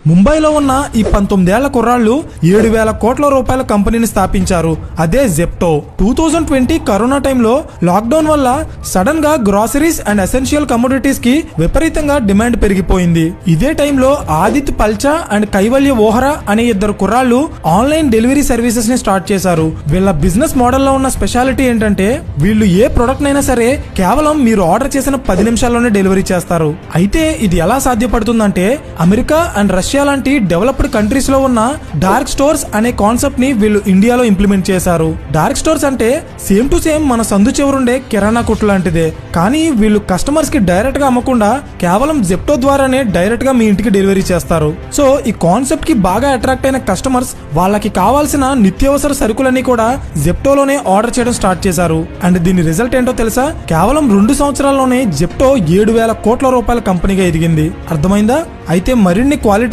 ముంబైలో ఉన్న ఈ 19 ఏళ్ల కుర్రాళ్లు 7,000 కోట్ల రూపాయల కంపెనీని స్థాపించారు. అదే జెప్టో. 2020 కరోనా టైంలో లాక్డౌన్ వల్ల సడన్ గా గ్రాసరీస్ అండ్ ఎసెన్షియల్ కమోడిటీస్ కి విపరీతంగా డిమాండ్ పెరిగిపోయింది. ఇదే టైంలో ఆదిత్ పల్చా అండ్ కైవల్య ఓహరా అనే ఇద్దరు కుర్రాళ్లు ఆన్లైన్ డెలివరీ సర్వీసెస్ ని స్టార్ట్ చేశారు. వీళ్ళ బిజినెస్ మోడల్లో ఉన్న స్పెషాలిటీ ఏంటంటే వీళ్ళు ఏ ప్రొడక్ట్ అయినా సరే కేవలం మీరు ఆర్డర్ చేసిన 10 నిమిషాల్లోనే డెలివరీ చేస్తారు. అయితే ఇది ఎలా సాధ్యపడుతుందంటే అమెరికా అండ్ రష్యా లాంటి డెవలప్డ్ కంట్రీస్ లో ఉన్న డార్క్ స్టోర్స్ అనే కాన్సెప్ట్ ని వీళ్ళు ఇండియాలో ఇంప్లిమెంట్ చేశారు. డార్క్ స్టోర్స్ అంటే సేమ్ టు సేమ్ మన సందు చివరుండే కిరాణా కొట్టు లాంటిదే. కానీ వీళ్ళు కస్టమర్స్ కి డైరెక్ట్ గా అమ్మకుండా కేవలం జెప్టో ద్వారానే డైరెక్ట్ గా మీ ఇంటికి డెలివరీ చేస్తారు. సో ఈ కాన్సెప్ట్ కి బాగా అట్రాక్ట్ అయిన కస్టమర్స్ వాళ్ళకి కావాల్సిన నిత్యావసర సరుకులన్నీ కూడా జెప్టోలోనే ఆర్డర్ చేయడం స్టార్ట్ చేశారు. అండ్ దీని రిజల్ట్ ఏంటో తెలుసా? కేవలం 2 సంవత్సరాల్లోనే జెప్టో 7,000 కోట్ల రూపాయల కంపెనీగా ఎదిగింది. అర్థమైందా? అయితే మరిన్ని క్వాలిటీ